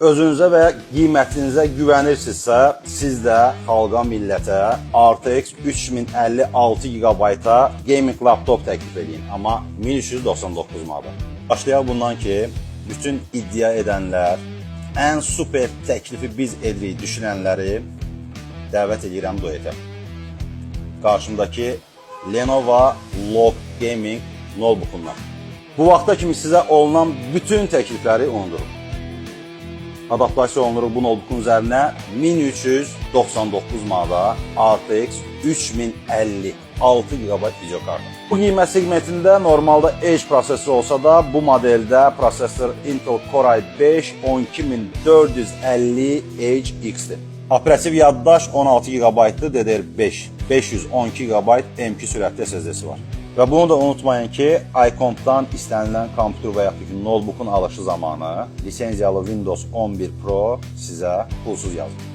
Özünüzə və qiymətinizə güvənirsinizsə, siz də xalqa, millətə RTX 3056 GB-a gaming laptop təklif edin, amma 1399 manata. Başlayaq bundan ki, bütün iddia edənlər, ən super təklifi biz edirik düşünənləri dəvət edirəm duetə. Qarşımdakı Lenovo Log Gaming notebookundan. Bu vaxta kimi sizə olunan bütün təklifləri unudurun. Adaptasiya olunur bu notebookun üzərinə 1399 manata RTX 3056 GB video kartı. Bu qiymət segmentində normalda Edge prosesor olsa da, bu modeldə prosesor Intel Core i5 12450 Edge X-dir. Operativ yaddaş 16 GB-dır, DDR5, 512 GB M2 sürətli SSD-si var. Və bunu da unutmayın ki, iComp'dan istənilən kompüter və yaxud ki, notebookun alışı zamanı lisenziyalı Windows 11 Pro sizə pulsuz yazılır.